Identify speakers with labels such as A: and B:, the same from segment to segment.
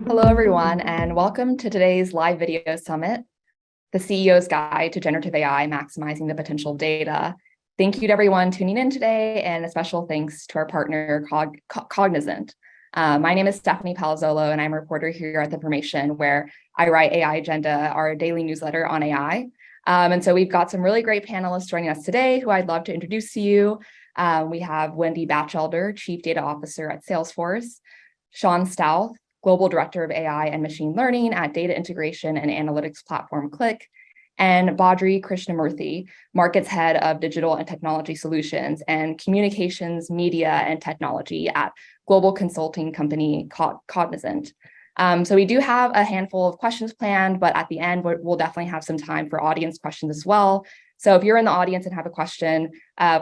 A: Hello, everyone, and welcome to today's live video summit, the CEO's Guide to Generative AI, Maximizing the Potential of Data. Thank you to everyone tuning in today, and a special thanks to our partner, Cognizant. My name is Stephanie Palazzolo, and I'm a reporter here at The Information, where I write AI Agenda, our daily newsletter on AI. And so we've got some really great panelists joining us today who I'd love to introduce to you. We have Wendy Batchelder, Chief Data Officer at Salesforce, Sean Stouth, Global Director of AI and Machine Learning at data integration and analytics platform Click, and Badri Krishnamurthy, Markets Head of Digital and Technology Solutions and Communications, Media, and Technology at global consulting company Cognizant. So we do have a handful of questions planned, but at the end, we'll definitely have some time for audience questions as well. So if you're in the audience and have a question,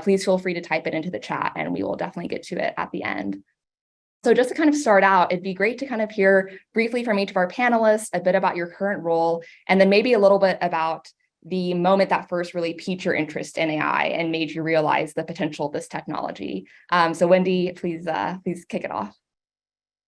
A: please feel free to type it into the chat, and we will definitely get to it at the end. So just to kind of start out, it'd be great to kind of hear briefly from each of our panelists a bit about your current role, and then maybe a little bit about the moment that first really piqued your interest in AI and made you realize the potential of this technology. So Wendy, please kick it off.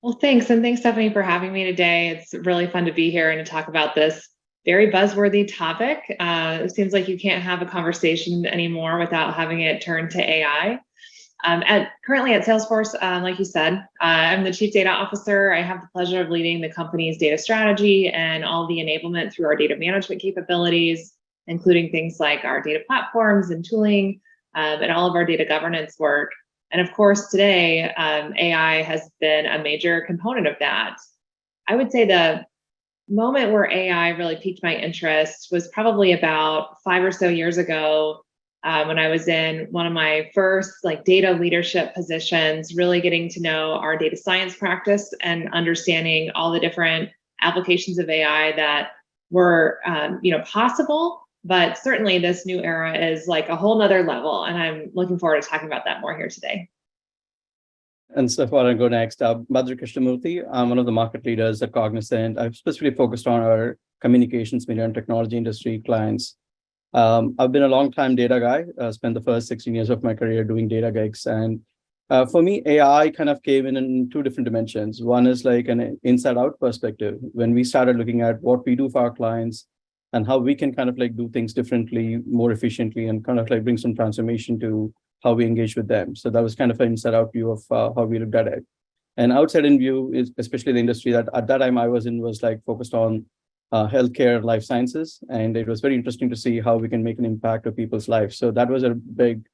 B: Well, thanks. And thanks, Stephanie, for having me today. It's really fun to be here and to talk about this very buzzworthy topic. It seems like you can't have a conversation anymore without having it turn to AI. Currently at Salesforce, like you said, I'm the Chief Data Officer. I have the pleasure of leading the company's data strategy and all the enablement through our data management capabilities, including things like our data platforms and tooling, and all of our data governance work. And of course, today, AI has been a major component of that. I would say the moment where AI really piqued my interest was probably about 5 or so years ago, when I was in one of my first data leadership positions, really getting to know our data science practice and understanding all the different applications of AI that were possible. But certainly this new era is like a whole nother level, and I'm looking forward to talking about that more here today.
C: And so far, I'll go next. Badri Krishnamurthy, I'm one of the market leaders at Cognizant. I've specifically focused on our communications, media, and technology industry clients. I've been a long-time data guy, spent the first 16 years of my career doing data gigs. And for me, AI kind of came in two different dimensions. One is like an inside-out perspective. When we started looking at what we do for our clients and how we can kind of do things differently, more efficiently, and kind of bring some transformation to how we engage with them. So that was kind of an inside-out view of how we looked at it. And outside-in view is especially the industry that at that time I was in was focused on healthcare, life sciences, and it was very interesting to see how we can make an impact of people's lives. So that was a big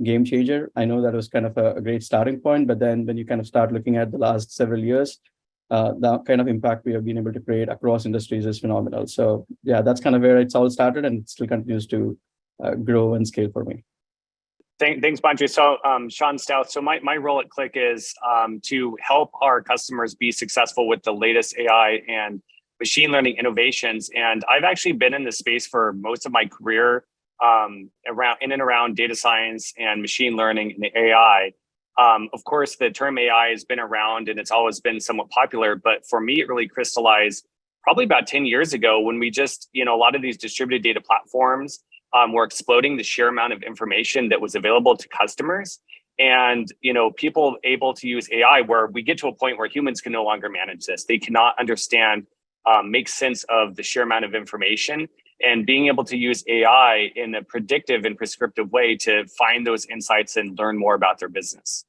C: game changer. I know that was kind of a great starting point, but then when you kind of start looking at the last several years, the kind of impact we have been able to create across industries is phenomenal. So yeah, that's kind of where it's all started, and it still continues to grow and scale for me.
D: Thanks, Badri. So Sean Stouth. So my role at Click is to help our customers be successful with the latest AI and machine learning innovations. And I've actually been in this space for most of my career, around data science and machine learning and AI. Of course, the term AI has been around and it's always been somewhat popular, but for me, it really crystallized probably about 10 years ago when we just, a lot of these distributed data platforms were exploding the sheer amount of information that was available to customers. And, people able to use AI where we get to a point where humans can no longer manage this. They cannot understand, make sense of the sheer amount of information, and being able to use AI in a predictive and prescriptive way to find those insights and learn more about their business.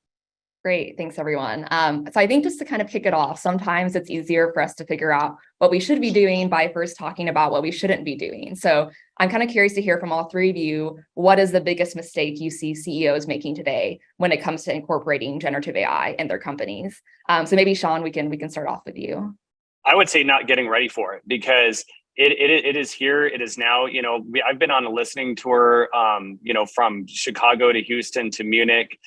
A: Great, thanks everyone. So I think just to kind of kick it off, sometimes it's easier for us to figure out what we should be doing by first talking about what we shouldn't be doing. So I'm kind of curious to hear from all three of you, what is the biggest mistake you see CEOs making today when it comes to incorporating generative AI in their companies? So maybe Sean, we can start off with you.
D: I would say not getting ready for it, because it is here. It is now. I've been on a listening tour, from Chicago to Houston to Munich,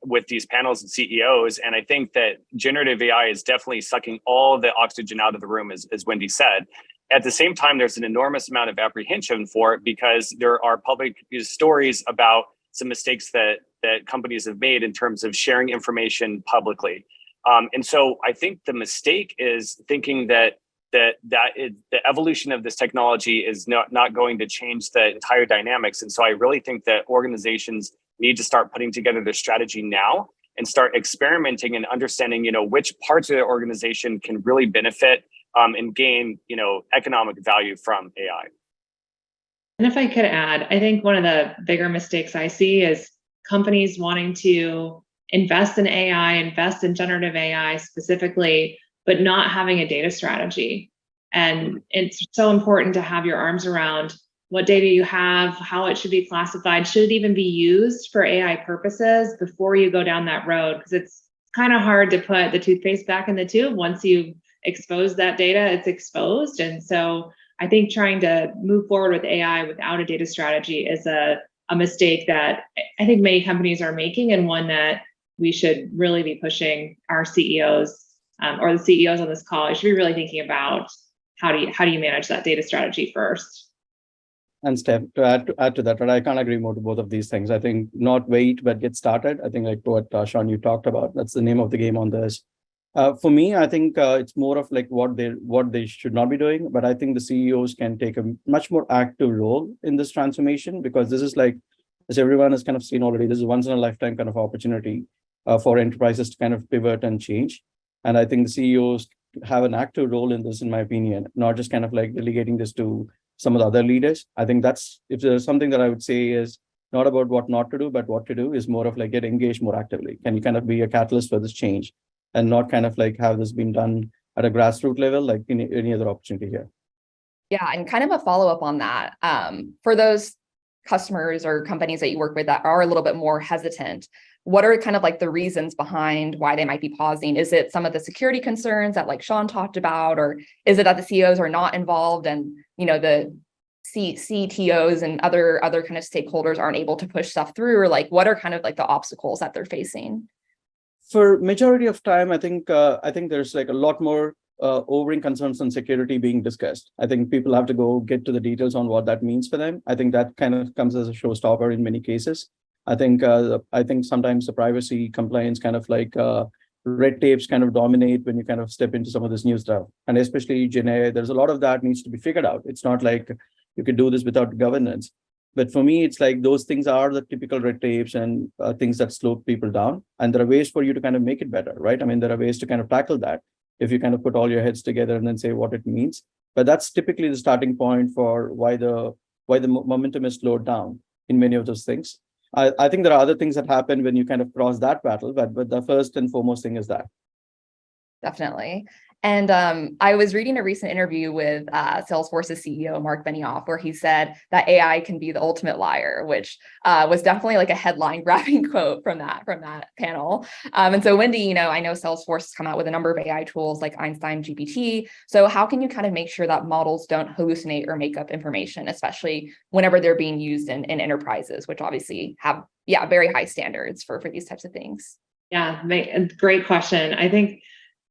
D: with these panels and CEOs. And I think that generative AI is definitely sucking all the oxygen out of the room, as Wendy said. At the same time, there's an enormous amount of apprehension for it because there are public stories about some mistakes that companies have made in terms of sharing information publicly. And so I think the mistake is thinking that the evolution of this technology is not going to change the entire dynamics. And so I really think that organizations need to start putting together their strategy now and start experimenting and understanding, which parts of their organization can really benefit and gain, economic value from AI.
B: And if I could add, I think one of the bigger mistakes I see is companies wanting to invest in AI, invest in generative AI specifically, but not having a data strategy. And it's so important to have your arms around what data you have, how it should be classified, should it even be used for AI purposes before you go down that road? Because it's kind of hard to put the toothpaste back in the tube. Once you expose that data, it's exposed. And so I think trying to move forward with AI without a data strategy is a mistake that I think many companies are making, and one that we should really be pushing our CEOs or the CEOs on this call. I should be really thinking about how do you manage that data strategy first.
C: And Steph, to add to that, right, I can't agree more to both of these things. I think not wait, but get started. I think like what Sean, you talked about, that's the name of the game on this. For me, I think it's more of like what they should not be doing, but I think the CEOs can take a much more active role in this transformation, because this is like, as everyone has kind of seen already, this is once in a lifetime kind of opportunity for enterprises to kind of pivot and change. And I think the CEOs have an active role in this, in my opinion, not just kind of like delegating this to some of the other leaders. I think that's, if there's something that I would say is not about what not to do, but what to do, is more of like get engaged more actively. Can you kind of be a catalyst for this change and not kind of like have this been done at a grassroots level, like in any other opportunity here?
A: Yeah, and kind of a follow-up on that. For those customers or companies that you work with that are a little bit more hesitant, what are kind of like the reasons behind why they might be pausing? Is it some of the security concerns that like Sean talked about, or is it that the CEOs are not involved and the CTOs and other kind of stakeholders aren't able to push stuff through, or like what are kind of like the obstacles that they're facing?
C: For majority of time, I think there's like a lot more overing concerns on security being discussed. I think people have to go get to the details on what that means for them. I think that kind of comes as a showstopper in many cases. I think sometimes the privacy compliance kind of like red tapes kind of dominate when you kind of step into some of this new stuff. And especially Gen AI, there's a lot of that needs to be figured out. It's not like you could do this without governance. But for me, it's like those things are the typical red tapes and things that slow people down. And there are ways for you to kind of make it better, right? I mean, there are ways to kind of tackle that if you kind of put all your heads together and then say what it means. But that's typically the starting point for why the momentum is slowed down in many of those things. I think there are other things that happen when you kind of cross that battle, but the first and foremost thing is that.
A: Definitely. And I was reading a recent interview with Salesforce's CEO, Mark Benioff, where he said that AI can be the ultimate liar, which was definitely like a headline grabbing quote from that panel. And so Wendy, I know Salesforce has come out with a number of AI tools like Einstein GPT. So how can you kind of make sure that models don't hallucinate or make up information, especially whenever they're being used in enterprises, which obviously have, very high standards for these types of things?
B: Yeah, great question. I think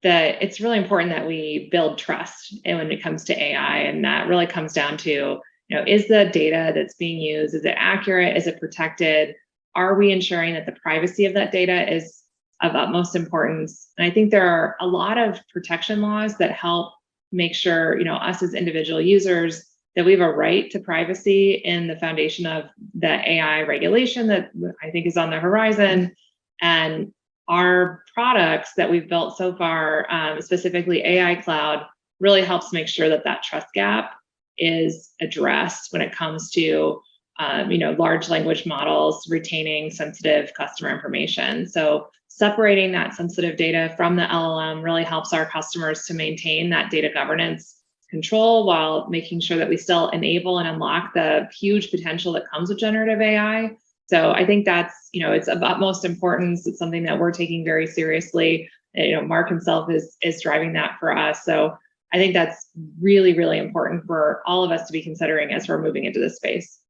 B: that it's really important that we build trust when it comes to AI. And that really comes down to, is the data that's being used, is it accurate? Is it protected? Are we ensuring that the privacy of that data is of utmost importance? And I think there are a lot of protection laws that help make sure, us as individual users, that we have a right to privacy in the foundation of the AI regulation that I think is on the horizon. And our products that we've built so far, specifically AI Cloud, really helps make sure that that trust gap is addressed when it comes to, large language models retaining sensitive customer information. So separating that sensitive data from the LLM really helps our customers to maintain that data governance control while making sure that we still enable and unlock the huge potential that comes with generative AI. So I think that's, it's of utmost importance. It's something that we're taking very seriously. Mark himself is driving that for us. So I think that's really, really important for all of us to be considering as we're moving into this space.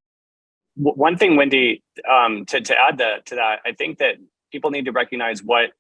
D: One thing, Wendy, to add to that, I think that people need to recognize what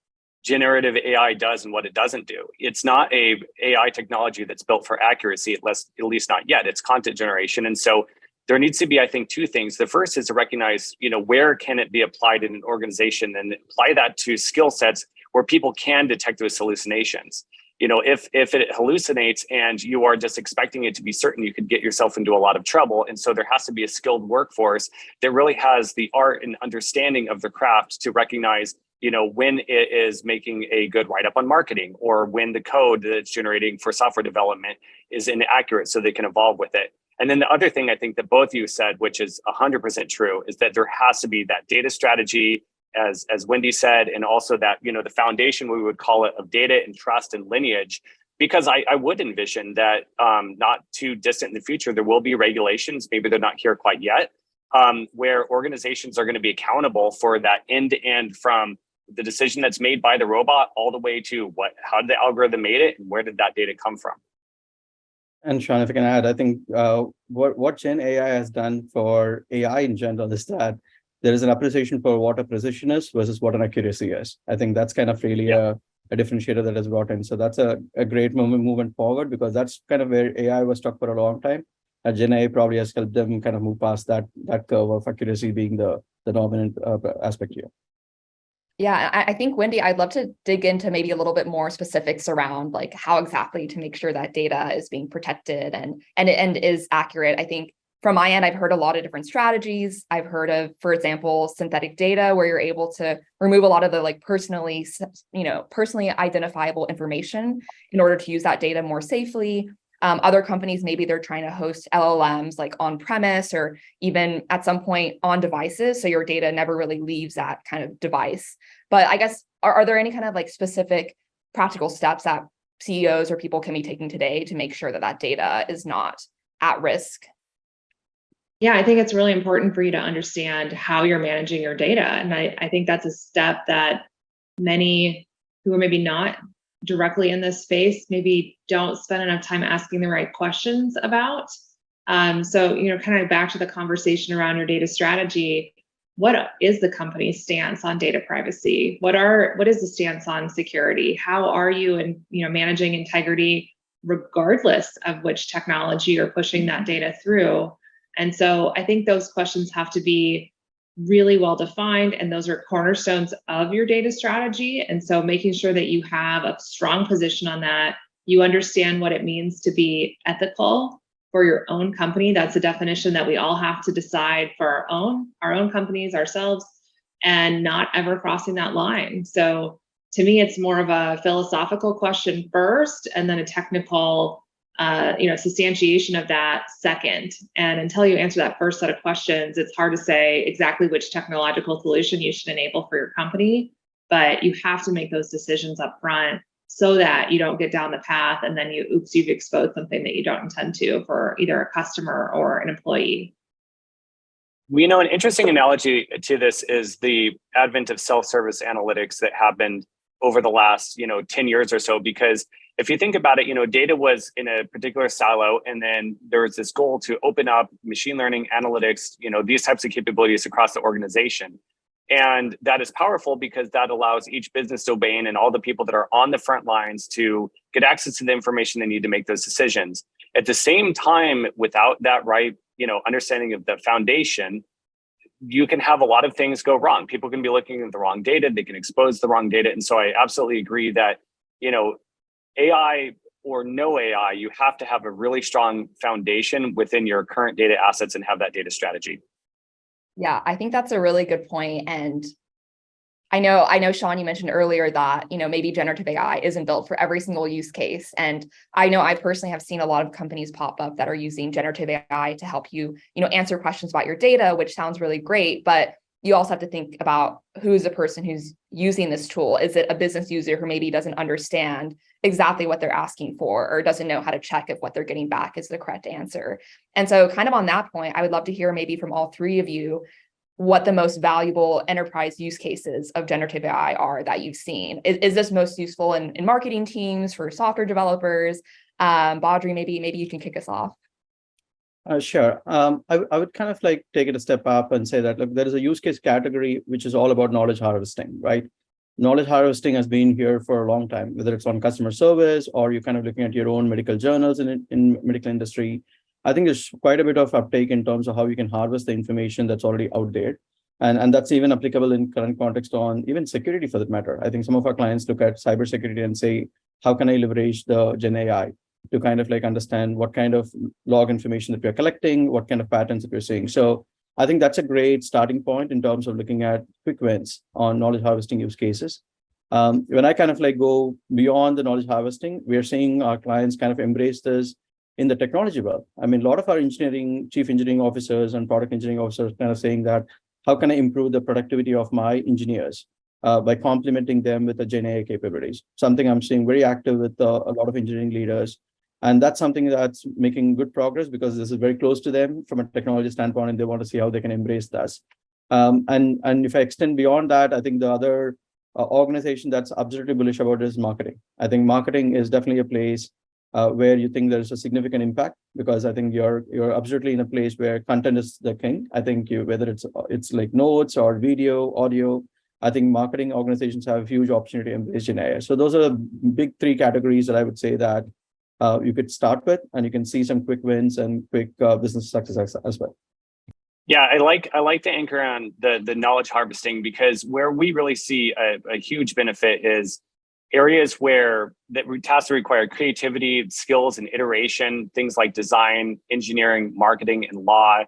D: generative AI does and what it doesn't do. It's not a AI technology that's built for accuracy, at least not yet. It's content generation. And so there needs to be, I think, two things. The first is to recognize, where can it be applied in an organization, and apply that to skill sets where people can detect those hallucinations. If it hallucinates and you are just expecting it to be certain, you could get yourself into a lot of trouble. And so there has to be a skilled workforce that really has the art and understanding of the craft to recognize when it is making a good write-up on marketing, or when the code that it's generating for software development is inaccurate so they can evolve with it. And then the other thing I think that both of you said, which is 100% true, is that there has to be that data strategy, as Wendy said, and also that, the foundation, we would call it, of data and trust and lineage. Because I would envision that not too distant in the future, there will be regulations, maybe they're not here quite yet, where organizations are going to be accountable for that end-to-end, from the decision that's made by the robot all the way to how did the algorithm made it and where did that data come from?
C: And Sean, if I can add, I think what Gen AI has done for AI in general is that there is an appreciation for what a precision is versus what an accuracy is. I think that's kind of really a differentiator that is brought in. So that's a great movement forward, because that's kind of where AI was stuck for a long time. And Gen AI probably has helped them kind of move past that curve of accuracy being the dominant aspect here.
A: Yeah, I think, Wendy, I'd love to dig into maybe a little bit more specifics around like how exactly to make sure that data is being protected and is accurate. I think from my end, I've heard a lot of different strategies. I've heard of, for example, synthetic data, where you're able to remove a lot of the like personally identifiable information in order to use that data more safely. Other companies, maybe they're trying to host LLMs like on premise or even at some point on devices, so your data never really leaves that kind of device. But I guess, are there any kind of like specific practical steps that CEOs or people can be taking today to make sure that that data is not at risk?
B: Yeah, I think it's really important for you to understand how you're managing your data. And I think that's a step that many who are maybe not directly in this space maybe don't spend enough time asking the right questions about. So, kind of back to the conversation around your data strategy, what is the company's stance on data privacy? What is the stance on security? How are you managing integrity regardless of which technology you're pushing that data through? And so I think those questions have to be really well defined, and those are cornerstones of your data strategy. And so making sure that you have a strong position on that, you understand what it means to be ethical for your own company. That's a definition that we all have to decide for our own companies, ourselves, and not ever crossing that line. So to me, it's more of a philosophical question first, and then a technical substantiation of that second. And until you answer that first set of questions, it's hard to say exactly which technological solution you should enable for your company. But you have to make those decisions up front so that you don't get down the path and then you've exposed something that you don't intend to for either a customer or an employee.
D: An interesting analogy to this is the advent of self-service analytics that happened over the last 10 years or so, because if you think about it, data was in a particular silo, and then there was this goal to open up machine learning, analytics, these types of capabilities across the organization. And that is powerful because that allows each business domain and all the people that are on the front lines to get access to the information they need to make those decisions. At the same time, without that right, understanding of the foundation, you can have a lot of things go wrong. People can be looking at the wrong data, they can expose the wrong data. And so I absolutely agree that, AI or no AI, you have to have a really strong foundation within your current data assets and have that data strategy.
A: Yeah, I think that's a really good point. And I know, Sean, you mentioned earlier that, maybe generative AI isn't built for every single use case. And I know I personally have seen a lot of companies pop up that are using generative AI to help you, answer questions about your data, which sounds really great. But you also have to think about who's the person who's using this tool. Is it a business user who maybe doesn't understand exactly what they're asking for, or doesn't know how to check if what they're getting back is the correct answer? And so kind of on that point, I would love to hear maybe from all three of you what the most valuable enterprise use cases of generative AI are that you've seen. Is this most useful in marketing teams, for software developers? Badri, maybe you can kick us off.
C: Sure. I would kind of like take it a step up and say that, look, there is a use case category which is all about knowledge harvesting, right? Knowledge harvesting has been here for a long time, whether it's on customer service or you're kind of looking at your own medical journals in medical industry. I think there's quite a bit of uptake in terms of how you can harvest the information that's already out there. And that's even applicable in current context on even security for that matter. I think some of our clients look at cybersecurity and say, how can I leverage the Gen AI to kind of like understand what kind of log information that we're collecting, what kind of patterns that we're seeing. So I think that's a great starting point in terms of looking at quick wins on knowledge harvesting use cases. When I kind of like go beyond the knowledge harvesting, we are seeing our clients kind of embrace this in the technology world. I mean, a lot of our chief engineering officers and product engineering officers kind of saying that, how can I improve the productivity of my engineers by complementing them with the Gen AI capabilities? Something I'm seeing very active with a lot of engineering leaders. And that's something that's making good progress because this is very close to them from a technology standpoint, and they want to see how they can embrace this. And if I extend beyond that, I think the other organization that's absolutely bullish about is marketing. I think marketing is definitely a place where you think there's a significant impact, because I think you're absolutely in a place where content is the king. I think whether it's like notes or video, audio, I think marketing organizations have a huge opportunity to embrace Gen AI. So those are the big three categories that I would say that you could start with, and you can see some quick wins and quick business success as well. Yeah,
D: I like to anchor on the knowledge harvesting, because where we really see a huge benefit is areas where tasks that require creativity, skills, and iteration, things like design, engineering, marketing, and law,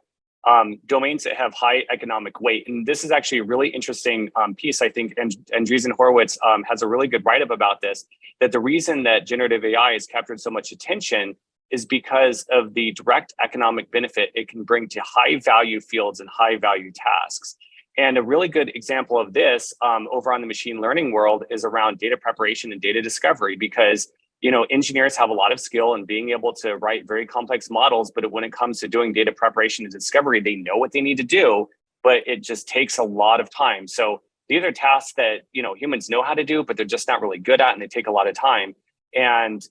D: domains that have high economic weight. And this is actually a really interesting piece, I think, and Andreessen Horowitz has a really good write-up about this, that the reason that generative AI has captured so much attention is because of the direct economic benefit it can bring to high value fields and high value tasks. And a really good example of this over on the machine learning world is around data preparation and data discovery, because engineers have a lot of skill in being able to write very complex models, but when it comes to doing data preparation and discovery, they know what they need to do, but it just takes a lot of time. So these are tasks that humans know how to do, but they're just not really good at, and they take a lot of time. And,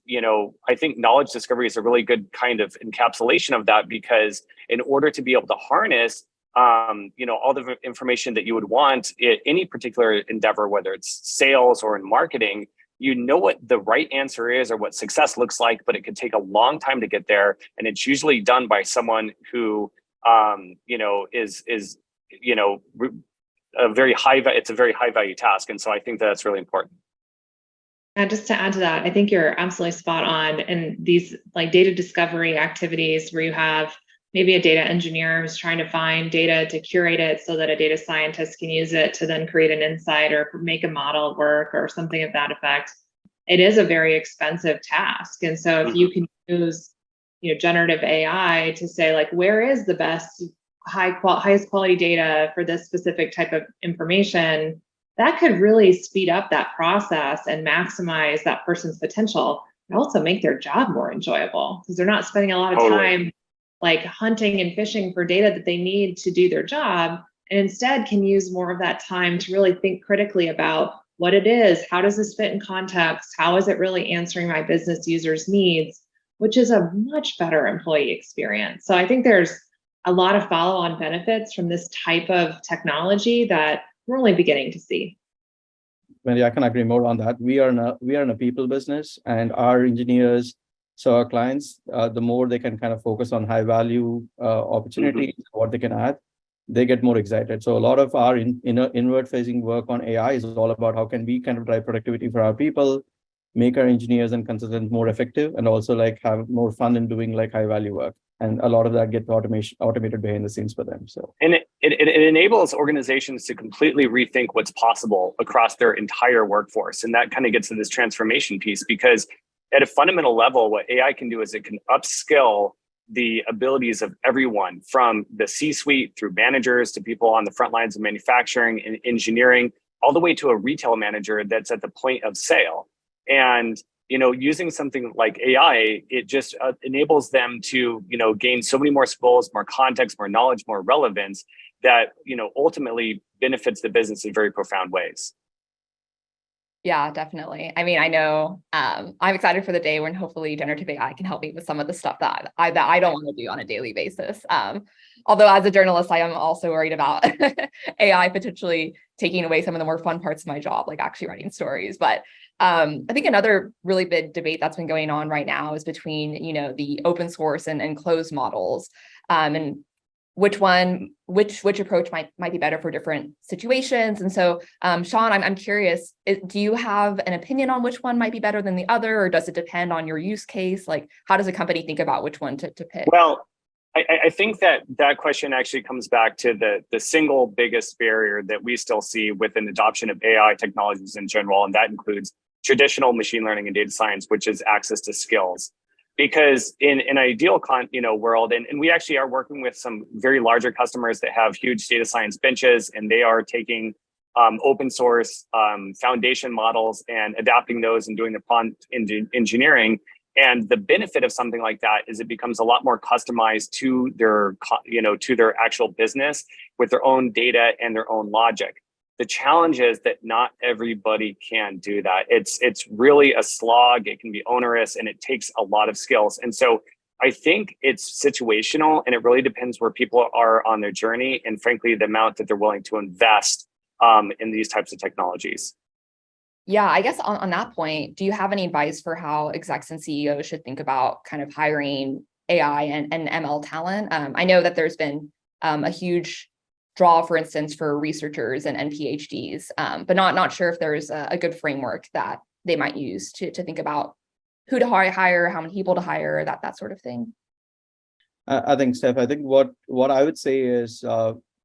D: I think knowledge discovery is a really good kind of encapsulation of that, because in order to be able to harness, all the information that you would want in any particular endeavor, whether it's sales or in marketing, what the right answer is or what success looks like, but it could take a long time to get there. And it's usually done by someone who, is it's a very high value task. And so I think that's really important.
B: And just to add to that, I think you're absolutely spot on. And these like data discovery activities where you have maybe a data engineer who's trying to find data to curate it so that a data scientist can use it to then create an insight or make a model work or something of that effect. It is a very expensive task. And so if you can use, generative AI to say, like, where is the best highest quality data for this specific type of information, that could really speed up that process and maximize that person's potential, and also make their job more enjoyable, because they're not spending a lot of time like hunting and fishing for data that they need to do their job, and instead can use more of that time to really think critically about what it is, how does this fit in context, how is it really answering my business users' needs, which is a much better employee experience. So I think there's a lot of follow-on benefits from this type of technology that we're only beginning to see.
C: Well, I can agree more on that. We are in a people business, and our engineers, so our clients, the more they can kind of focus on high value opportunities, what they can add, they get more excited. So a lot of our inward facing work on AI is all about how can we kind of drive productivity for our people, make our engineers and consultants more effective, and also like have more fun in doing like high value work. And a lot of that gets automated behind the scenes for them. So, and it enables organizations to completely rethink what's possible across their entire workforce. And that kind of gets to this transformation piece, because at a fundamental level, what AI can do is it can upskill the abilities of everyone from the C-suite through managers to people on the front lines of manufacturing and engineering, all the way to a retail manager that's at the point of sale. And using something like AI, it just enables them to, gain so many more skills, more context, more knowledge, more relevance that, ultimately benefits the business in very profound ways.
A: Yeah, definitely. I mean, I know I'm excited for the day when hopefully generative AI can help me with some of the stuff that I don't want to do on a daily basis. Although as a journalist, I am also worried about AI potentially taking away some of the more fun parts of my job, like actually writing stories. But I think another really big debate that's been going on right now is between, the open source and closed models, and which approach might be better for different situations. And so, Sean, I'm curious, do you have an opinion on which one might be better than the other, or does it depend on your use case? Like, how does a company think about which one to pick?
D: Well, I think that question actually comes back to the single biggest barrier that we still see within adoption of AI technologies in general, and that includes traditional machine learning and data science, which is access to skills. Because in an ideal world, and we actually are working with some very larger customers that have huge data science benches, and they are taking open source foundation models and adapting those and doing the prompt engineering. And the benefit of something like that is it becomes a lot more customized to their, to their actual business with their own data and their own logic. The challenge is that not everybody can do that. It's really a slog. It can be onerous and it takes a lot of skills. And so I think it's situational and it really depends where people are on their journey and frankly, the amount that they're willing to invest in these types of technologies.
A: Yeah, I guess on that point, do you have any advice for how execs and CEOs should think about kind of hiring AI and ML talent? I know that there's been a huge draw, for instance, for researchers and PhDs, but not sure if there's a good framework that they might use to think about who to hire, how many people to hire, that sort of thing.
C: I think, Steph, I think what I would say is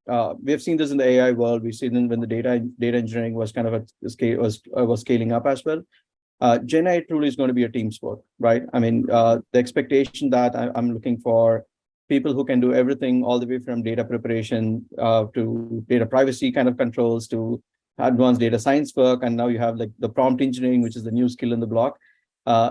C: we have seen this in the AI world. We've seen it when the data engineering was kind of was scaling up as well. Gen AI truly is going to be a team sport, right? I mean, the expectation that I'm looking for people who can do everything all the way from data preparation to data privacy kind of controls to advanced data science work, and now you have like the prompt engineering, which is the new skill in the block.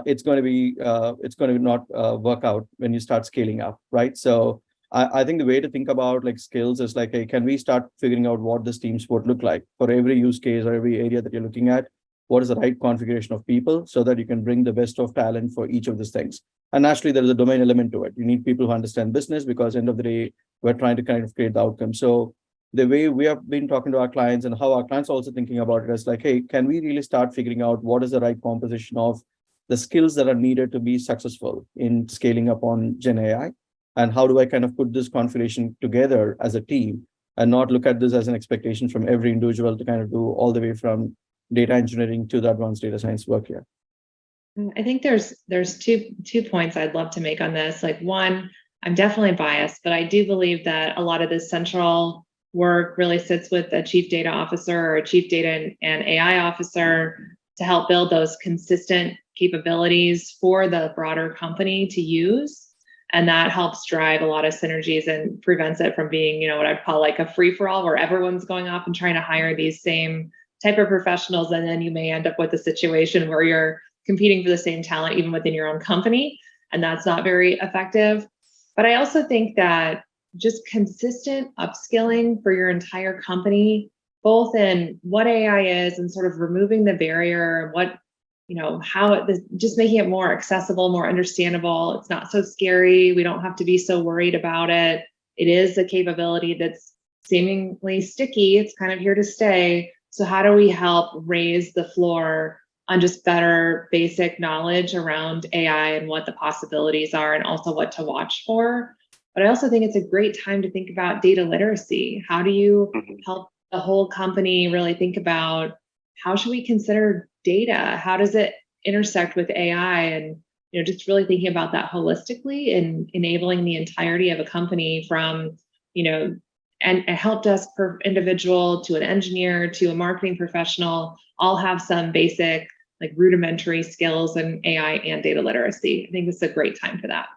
C: It's going to not work out when you start scaling up, right? So I think the way to think about like skills is like, hey, can we start figuring out what this team sport look like for every use case or every area that you're looking at? What is the right configuration of people so that you can bring the best of talent for each of these things? And naturally, there is a domain element to it. You need people who understand business because end of the day, we're trying to kind of create the outcome. So the way we have been talking to our clients and how our clients are also thinking about it is like, hey, can we really start figuring out what is the right composition of the skills that are needed to be successful in scaling up on Gen AI? And how do I kind of put this configuration together as a team and not look at this as an expectation from every individual to kind of do all the way from data engineering to the advanced data science work here?
B: I think there's two points I'd love to make on this. Like one, I'm definitely biased, but I do believe that a lot of this central work really sits with a chief data officer or a chief data and AI officer to help build those consistent capabilities for the broader company to use. And that helps drive a lot of synergies and prevents it from being, what I'd call like a free-for-all where everyone's going off and trying to hire these same type of professionals. And then you may end up with a situation where you're competing for the same talent even within your own company. And that's not very effective. But I also think that just consistent upskilling for your entire company, both in what AI is and sort of removing the barrier, what just making it more accessible, more understandable. It's not so scary. We don't have to be so worried about it. It is a capability that's seemingly sticky. It's kind of here to stay. So how do we help raise the floor on just better basic knowledge around AI and what the possibilities are and also what to watch for? But I also think it's a great time to think about data literacy. How do you help the whole company really think about how should we consider data? How does it intersect with AI? And just really thinking about that holistically and enabling the entirety of a company from, and a help desk per individual to an engineer to a marketing professional, all have some basic like rudimentary skills in AI and data literacy. I think this is a great time for that.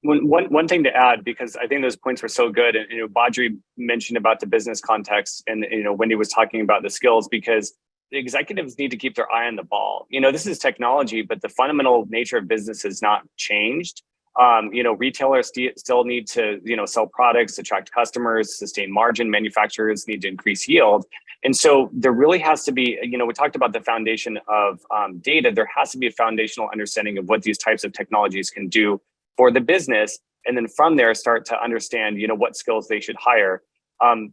D: One thing to add, because I think those points were so good, and Badri mentioned about the business context, and Wendy was talking about the skills, because the executives need to keep their eye on the ball. This is technology, but the fundamental nature of business has not changed. Retailers still need to sell products, attract customers, sustain margin. Manufacturers need to increase yield, and so there really has to be. We talked about the foundation of data. There has to be a foundational understanding of what these types of technologies can do for the business, and then from there start to understand what skills they should hire.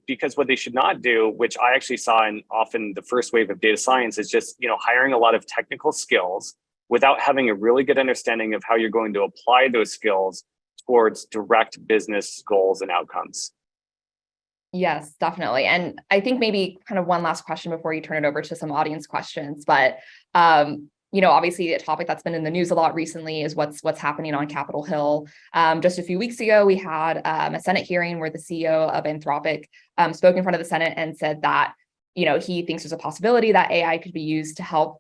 D: Because what they should not do, which I actually saw in often the first wave of data science, is just hiring a lot of technical skills without having a really good understanding of how you're going to apply those skills towards direct business goals and outcomes.
A: Yes, definitely. And I think maybe kind of one last question before you turn it over to some audience questions, but obviously a topic that's been in the news a lot recently is what's happening on Capitol Hill. Just a few weeks ago, we had a Senate hearing where the CEO of Anthropic spoke in front of the Senate and said that, he thinks there's a possibility that AI could be used to help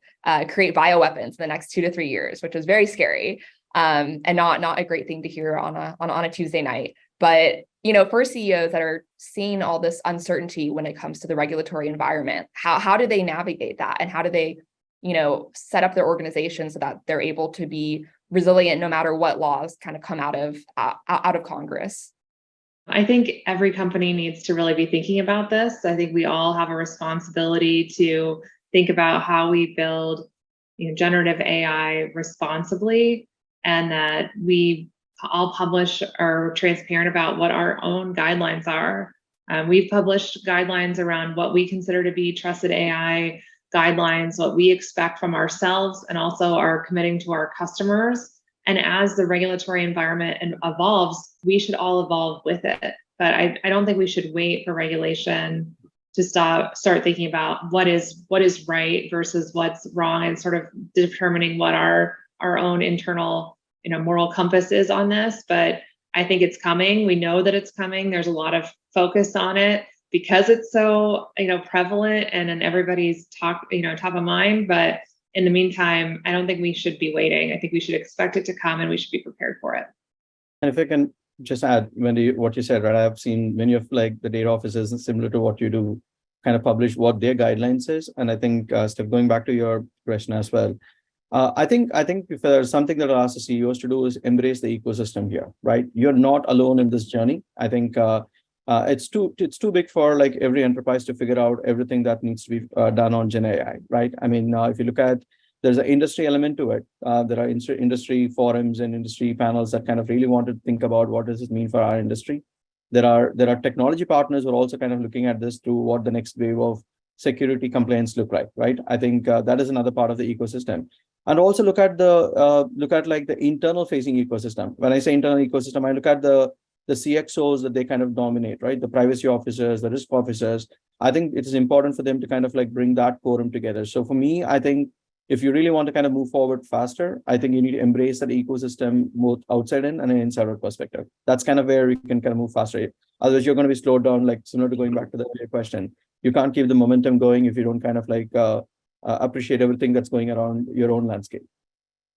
A: create bioweapons in the next 2 to 3 years, which was very scary and not a great thing to hear on a Tuesday night. But, for CEOs that are seeing all this uncertainty when it comes to the regulatory environment, how do they navigate that? And how do they, set up their organization so that they're able to be resilient no matter what laws kind of come out of Congress?
B: I think every company needs to really be thinking about this. I think we all have a responsibility to think about how we build generative AI responsibly, and that we all publish or transparent about what our own guidelines are. We've published guidelines around what we consider to be trusted AI guidelines, what we expect from ourselves, and also are committing to our customers. And as the regulatory environment evolves, we should all evolve with it. But I don't think we should wait for regulation to start thinking about what is right versus what's wrong, and sort of determining what our own internal moral compass is on this. But I think it's coming. We know that it's coming. There's a lot of focus on it because it's so prevalent and in everybody's top of mind. But in the meantime, I don't think we should be waiting. I think we should expect it to come, and we should be prepared for it. And
C: if I can just add, Wendy, what you said, right? I've seen many of the data offices similar to what you do kind of publish what their guidelines is. And I think, Steph, going back to your question as well, I think if there's something that I'll ask the CEOs to do is embrace the ecosystem here, right? You're not alone in this journey. I think it's too big for every enterprise to figure out everything that needs to be done on Gen AI, right? I mean, if you look at, there's an industry element to it. There are industry forums and industry panels that kind of really want to think about what does this mean for our industry. There are technology partners who are also kind of looking at this through what the next wave of security compliance look like, right? I think that is another part of the ecosystem. And also look at the internal facing ecosystem. When I say internal ecosystem, I look at the CXOs that they kind of dominate, right? The privacy officers, the risk officers. I think it is important for them to kind of bring that quorum together. So for me, I think if you really want to kind of move forward faster, I think you need to embrace that ecosystem both outside in and an inside out perspective. That's kind of where we can kind of move faster. Otherwise, you're going to be slowed down, similar to going back to the earlier question. You can't keep the momentum going if you don't kind of appreciate everything that's going around your own landscape.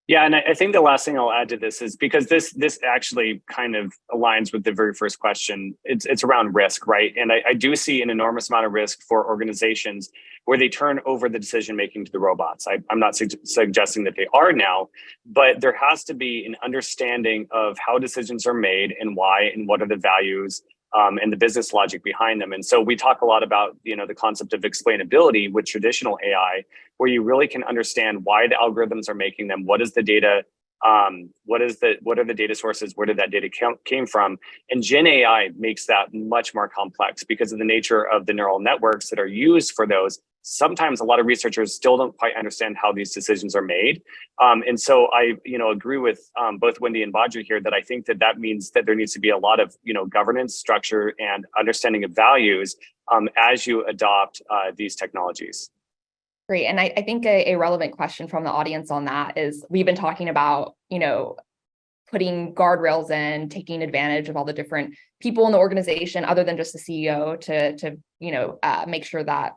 D: Yeah, and I think the last thing I'll add to this is because this actually kind of aligns with the very first question. It's around risk, right? And I do see an enormous amount of risk for organizations where they turn over the decision making to the robots. I'm not suggesting that they are now, but there has to be an understanding of how decisions are made and why, and what are the values and the business logic behind them. And so we talk a lot about, the concept of explainability with traditional AI, where you really can understand why the algorithms are making them. What is the data? What are the data sources? Where did that data came from? And Gen AI makes that much more complex because of the nature of the neural networks that are used for those. Sometimes a lot of researchers still don't quite understand how these decisions are made. And so I, agree with both Wendy and Badri here that I think that means that there needs to be a lot of, governance structure and understanding of values as you adopt these technologies.
A: Great. And I think a relevant question from the audience on that is, we've been talking about, putting guardrails in, taking advantage of all the different people in the organization, other than just the CEO, to make sure that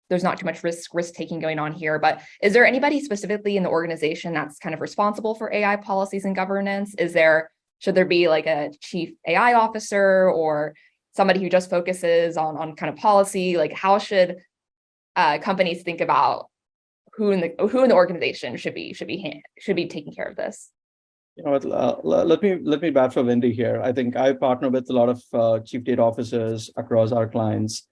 A: there's not too much risk taking going on here. But is there anybody specifically in the organization that's kind of responsible for AI policies and governance? Should there be a chief AI officer or somebody who just focuses on kind of policy? How should companies think about who in the organization should be taking care of this?
C: Let me bat for Wendy here. I think I partner with a lot of chief data officers across our clients,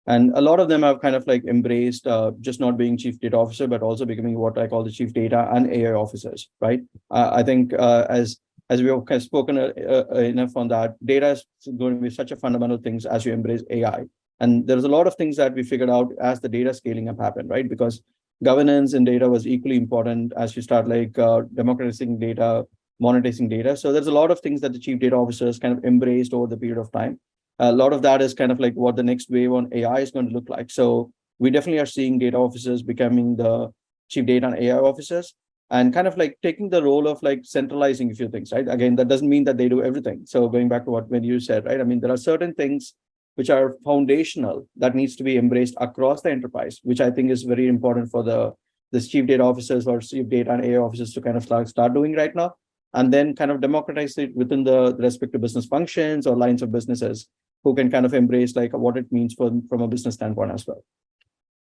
C: and a lot of them have kind of embraced just not being chief data officer, but also becoming what I call the chief data and AI officers, right? I think as we have kind of spoken enough on that, data is going to be such a fundamental thing as you embrace AI. And there's a lot of things that we figured out as the data scaling up happened, right? Because governance in data was equally important as you start democratizing data, monetizing data. So there's a lot of things that the chief data officers kind of embraced over the period of time. A lot of that is kind of what the next wave on AI is going to look like. So we definitely are seeing data officers becoming the chief data and AI officers. and kind of like taking the role of like centralizing a few things, right? Again, that doesn't mean that they do everything. So going back to when you said, right? I mean, there are certain things which are foundational that needs to be embraced across the enterprise, which I think is very important for the chief data officers or chief data and AI officers to kind of start doing right now, and then kind of democratize it within the respective business functions or lines of businesses who can kind of embrace like what it means from a business standpoint as well.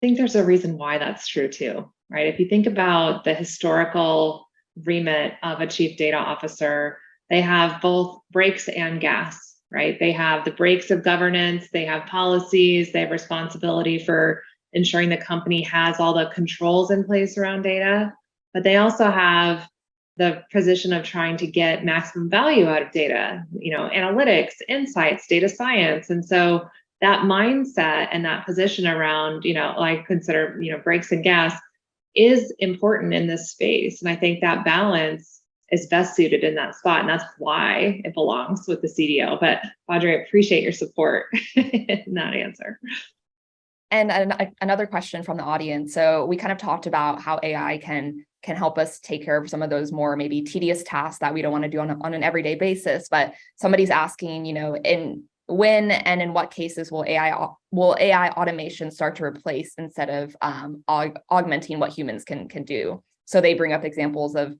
B: I think there's a reason why that's true too, right? If you think about the historical remit of a chief data officer, they have both brakes and gas, right? They have the brakes of governance, they have policies, they have responsibility for ensuring the company has all the controls in place around data, but they also have the position of trying to get maximum value out of data, analytics, insights, data science. And so that mindset and that position around, I consider, brakes and gas is important in this space. And I think that balance is best suited in that spot. And that's why it belongs with the CDO. But Audrey, I appreciate your support in that answer.
A: And another question from the audience. So we kind of talked about how AI can help us take care of some of those more maybe tedious tasks that we don't want to do on an everyday basis. But somebody's asking, when and in what cases will AI automation start to replace instead of augmenting what humans can do? So they bring up examples of,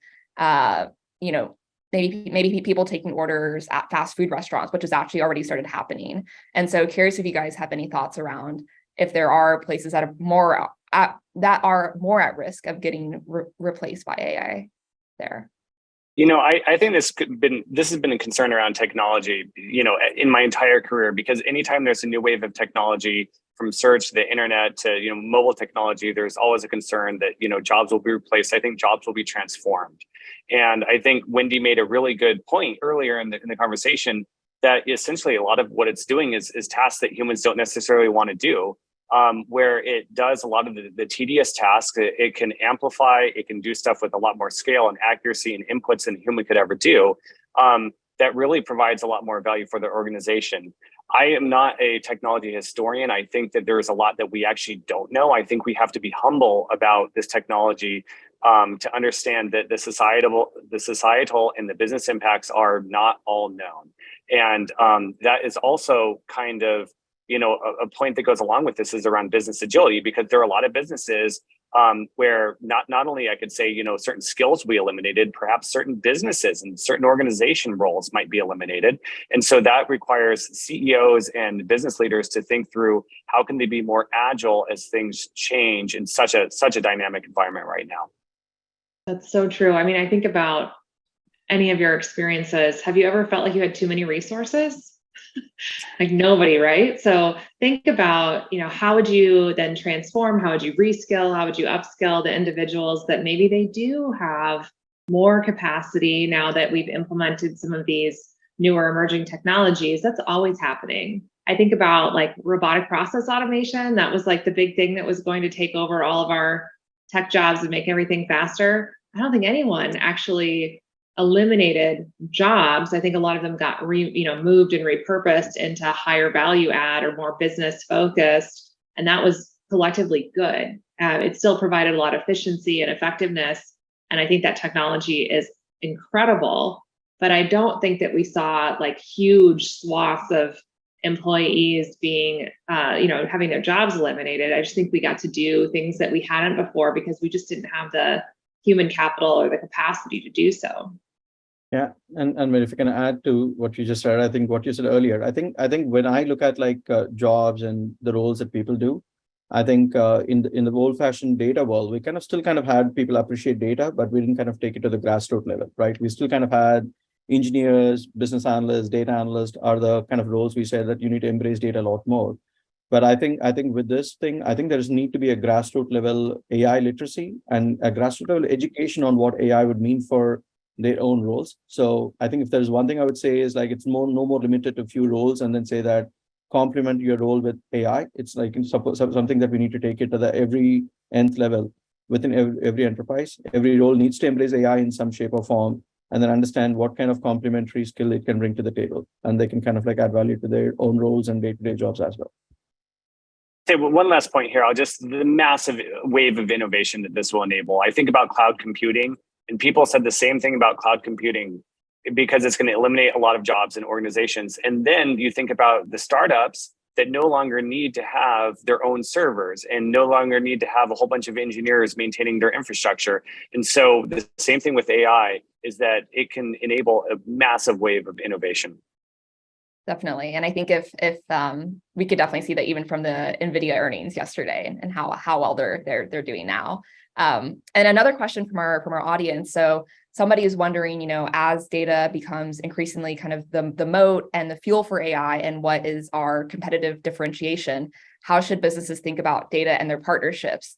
A: maybe people taking orders at fast food restaurants, which has actually already started happening. And so curious if you guys have any thoughts around if there are places that are more at risk of getting replaced by AI there.
D: I think this has been a concern around technology, in my entire career, because anytime there's a new wave of technology, from search to the internet to mobile technology, there's always a concern that jobs will be replaced. I think jobs will be transformed, and I think Wendy made a really good point earlier in the conversation that essentially a lot of what it's doing is tasks that humans don't necessarily want to do. Where it does a lot of the tedious tasks, it can amplify, it can do stuff with a lot more scale and accuracy and inputs than a human could ever do. That really provides a lot more value for the organization. I am not a technology historian. I think that there's a lot that we actually don't know. I think we have to be humble about this technology to understand that the societal and the business impacts are not all known. And that is also kind of a point that goes along with this is around business agility, because there are a lot of businesses where not only I could say, certain skills will be eliminated, perhaps certain businesses and certain organization roles might be eliminated. And so that requires CEOs and business leaders to think through how can they be more agile as things change in such a dynamic environment right now.
B: That's so true. I mean, I think about any of your experiences. Have you ever felt like you had too many resources? Like nobody, right? So think about, how would you then transform? How would you reskill? How would you upskill the individuals that maybe they do have more capacity now that we've implemented some of these newer emerging technologies? That's always happening. I think about like robotic process automation. That was like the big thing that was going to take over all of our tech jobs and make everything faster. I don't think anyone actually eliminated jobs. I think a lot of them got moved and repurposed into higher value add or more business focused, and that was collectively good. It still provided a lot of efficiency and effectiveness, and I think that technology is incredible. But I don't think that we saw like huge swaths of employees being, having their jobs eliminated. I just think we got to do things that we hadn't before because we just didn't have the human capital or the capacity to do so.
C: Yeah, and if you can add to what you just said, I think what you said earlier, I think when I look at like jobs and the roles that people do, I think in the old-fashioned data world, we still had people appreciate data, but we didn't kind of take it to the grassroots level, right? We still kind of had engineers, business analysts, data analysts are the kind of roles we said that you need to embrace data a lot more. But I think with this thing, I think there's need to be a grassroots level AI literacy and a grassroots level education on what AI would mean for their own roles. So I think if there's one thing I would say is like it's no more limited to a few roles and then say that complement your role with AI. It's like something that we need to take it to the every nth level within every enterprise. Every role needs to embrace AI in some shape or form, and then understand what kind of complementary skill it can bring to the table, and they can kind of like add value to their own roles and day-to-day jobs as well.
D: Say one last point here. The massive wave of innovation that this will enable. I think about cloud computing And people said the same thing about cloud computing because it's going to eliminate a lot of jobs in organizations. And then you think about the startups that no longer need to have their own servers and no longer need to have a whole bunch of engineers maintaining their infrastructure. And so the same thing with AI is that it can enable a massive wave of innovation.
A: Definitely. And I think if we could definitely see that even from the NVIDIA earnings yesterday and how well they're doing now. And another question from our audience. So somebody is wondering, as data becomes increasingly kind of the moat and the fuel for AI and what is our competitive differentiation, how should businesses think about data and their partnerships?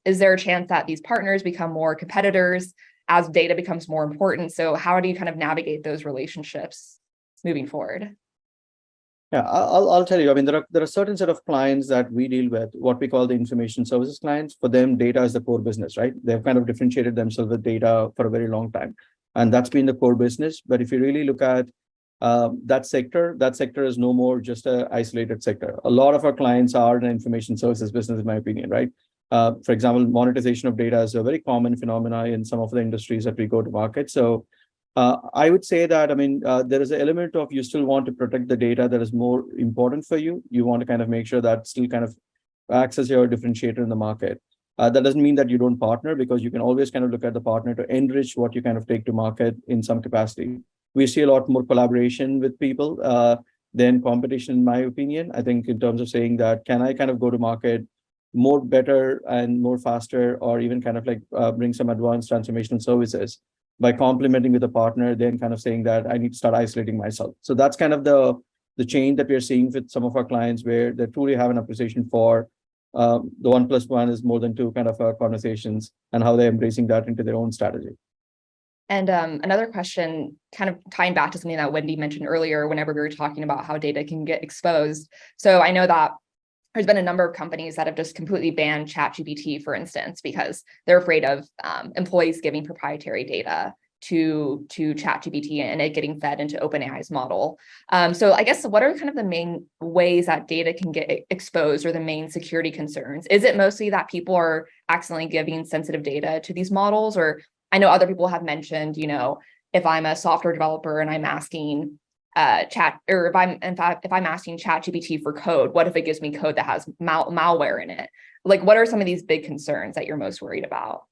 A: Is there a chance that these partners become more competitors as data becomes more important? So how do you kind of navigate those relationships moving forward?
C: Yeah, I'll tell you. I mean, there are certain set of clients that we deal with, what we call the information services clients. For them, data is the core business, right? They've kind of differentiated themselves with data for a very long time, and that's been the core business. But if you really look at that sector is no more just an isolated sector. A lot of our clients are in information services business, in my opinion, right? For example, monetization of data is a very common phenomenon in some of the industries that we go to market. So I would say that, there is an element of you still want to protect the data that is more important for you. You want to kind of make sure that still kind of acts as your differentiator in the market. That doesn't mean that you don't partner, because you can always kind of look at the partner to enrich what you kind of take to market in some capacity. We see a lot more collaboration with people than competition, in my opinion. I think in terms of saying that, can I kind of go to market more better and more faster, or even kind of like bring some advanced transformational services by complementing with a partner, then kind of saying that I need to start isolating myself. So that's kind of the change that we're seeing with some of our clients, where they truly have an appreciation for the 1+1 is more than 2 kind of conversations, and how they're embracing that into their own strategy.
A: And another question, kind of tying back to something that Wendy mentioned earlier, whenever we were talking about how data can get exposed. So I know that there's been a number of companies that have just completely banned ChatGPT, for instance, because they're afraid of employees giving proprietary data to ChatGPT and it getting fed into OpenAI's model. So I guess, what are kind of the main ways that data can get exposed, or the main security concerns? Is it mostly that people are accidentally giving sensitive data to these models? Or I know other people have mentioned, if I'm a software developer and I'm asking if I'm asking ChatGPT for code, what if it gives me code that has malware in it? Like, what are some of these big concerns that you're most worried about?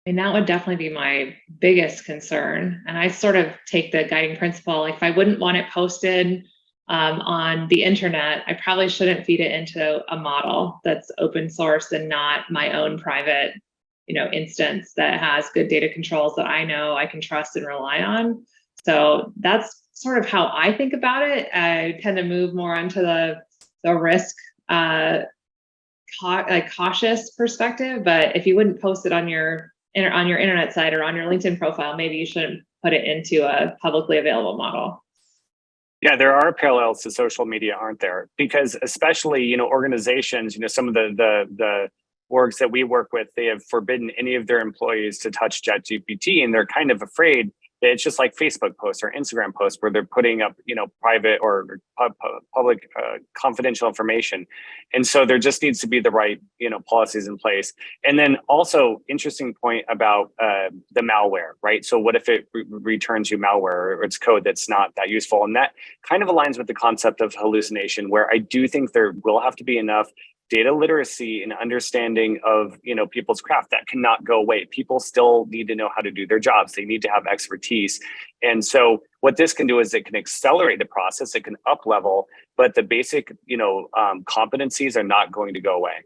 B: And that would definitely be my biggest concern. And I sort of take the guiding principle, like if I wouldn't want it posted on the internet, I probably shouldn't feed it into a model that's open source and not my own private, instance that has good data controls that I know I can trust and rely on. So that's sort of how I think about it. I tend to move more onto the risk, cautious perspective. But if you wouldn't post it on your internet site or on your LinkedIn profile, maybe you shouldn't put it into a publicly available model.
D: Yeah, there are parallels to social media, aren't there? Because especially, organizations, some of the orgs that we work with, they have forbidden any of their employees to touch ChatGPT, and they're kind of afraid that it's just like Facebook posts or Instagram posts where they're putting up, private or public confidential information. And so there just needs to be the right, policies in place. And then also, interesting point about the malware, right? So what if it returns you malware, or it's code that's not that useful? And that kind of aligns with the concept of hallucination, where I do think there will have to be enough data literacy and understanding of people's craft that cannot go away. People still need to know how to do their jobs. They need to have expertise. And so what this can do is it can accelerate the process, it can up level, but the basic competencies are not going to go away.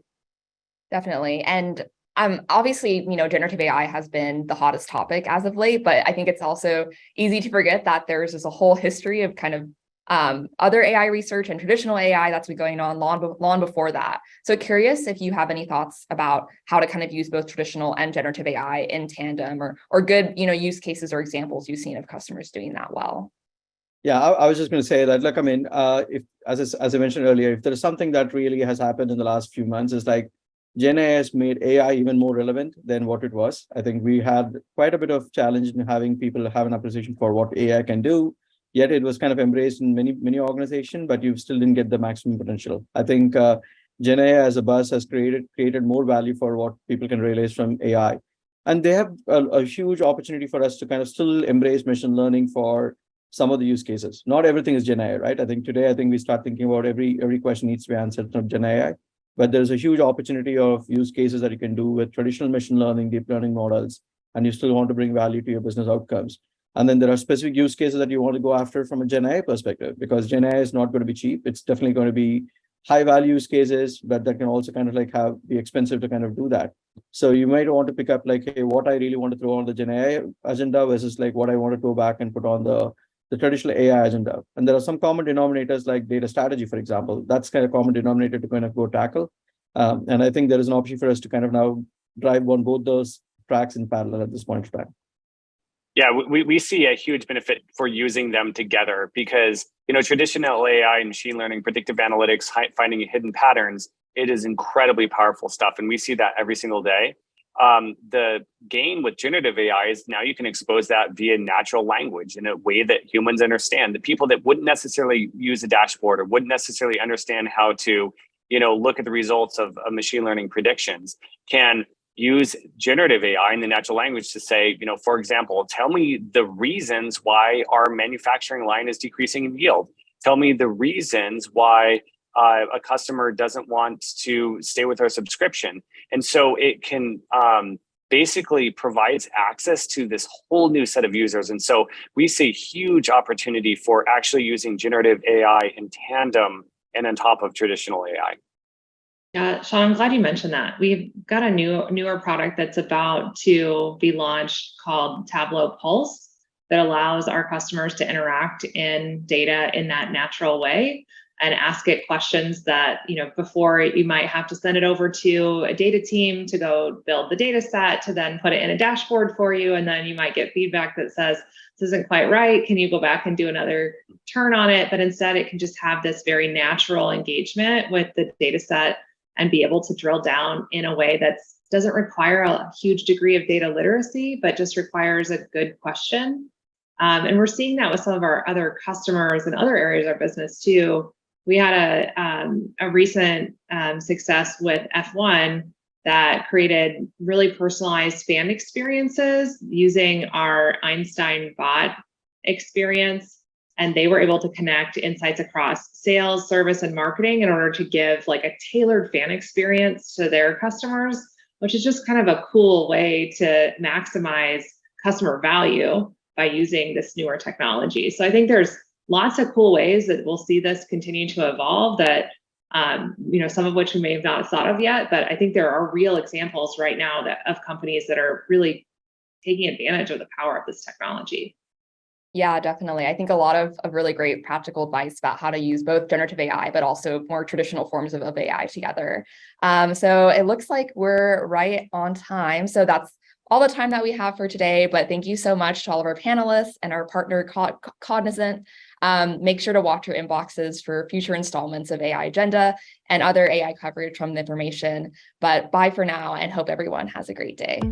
A: Definitely. And obviously, generative AI has been the hottest topic as of late, but I think it's also easy to forget that there's just a whole history of kind of other AI research and traditional AI that's been going on long before that. So curious if you have any thoughts about how to kind of use both traditional and generative AI in tandem, or good, use cases or examples you've seen of customers doing that well.
C: Yeah, I was just going to say that, look, if as I mentioned earlier, if there is something that really has happened in the last few months, is like Gen AI has made AI even more relevant than what it was. I think we had quite a bit of challenge in having people have an appreciation for what AI can do. Yet it was kind of embraced in many organizations, but you still didn't get the maximum potential. I think Gen AI as a buzz has created more value for what people can realize from AI. And they have a huge opportunity for us to kind of still embrace machine learning for some of the use cases. Not everything is Gen AI, right? I think today, we start thinking about every question needs to be answered from Gen AI, but there's a huge opportunity of use cases that you can do with traditional machine learning, deep learning models, and you still want to bring value to your business outcomes. And then there are specific use cases that you want to go after from a Gen AI perspective, because Gen AI is not going to be cheap. It's definitely going to be high value use cases, but that can also kind of like be expensive to kind of do that. So you might want to pick up like, hey, what I really want to throw on the Gen AI agenda versus like what I want to go back and put on the traditional AI agenda. And there are some common denominators like data strategy, for example. That's kind of common denominator to kind of go tackle. And I think there is an option for us to kind of now drive on both those tracks in parallel at this point in time.
D: Yeah, we see a huge benefit for using them together because, traditional AI and machine learning, predictive analytics, finding hidden patterns, it is incredibly powerful stuff. And we see that every single day. The gain with generative AI is now you can expose that via natural language in a way that humans understand. The people that wouldn't necessarily use a dashboard or wouldn't necessarily understand how to, look at the results of machine learning predictions can use generative AI in the natural language to say, for example, tell me the reasons why our manufacturing line is decreasing in yield. Tell me the reasons why a customer doesn't want to stay with our subscription. And so it can basically provides access to this whole new set of users. And so we see huge opportunity for actually using generative AI in tandem and on top of traditional AI.
B: Yeah, Sean, I'm glad you mentioned that. We've got a newer product that's about to be launched called Tableau Pulse that allows our customers to interact in data in that natural way and ask it questions that, before you might have to send it over to a data team to go build the data set to then put it in a dashboard for you. And then you might get feedback that says, this isn't quite right. Can you go back and do another turn on it? But instead it can just have this very natural engagement with the data set and be able to drill down in a way that doesn't require a huge degree of data literacy, but just requires a good question. And we're seeing that with some of our other customers and other areas of our business too. We had a recent success with F1 that created really personalized fan experiences using our Einstein bot experience. And they were able to connect insights across sales, service, and marketing in order to give like a tailored fan experience to their customers, which is just kind of a cool way to maximize customer value by using this newer technology. So I think there's lots of cool ways that we'll see this continue to evolve that, some of which we may have not thought of yet, but I think there are real examples right now of companies that are really taking advantage of the power of this technology.
A: Yeah, definitely. I think a lot of really great practical advice about how to use both generative AI, but also more traditional forms of AI together. So it looks like we're right on time. So that's all the time that we have for today. But thank you so much to all of our panelists and our partner Cognizant. Make sure to watch your inboxes for future installments of AI Agenda and other AI coverage from the information. But bye for now and hope everyone has a great day.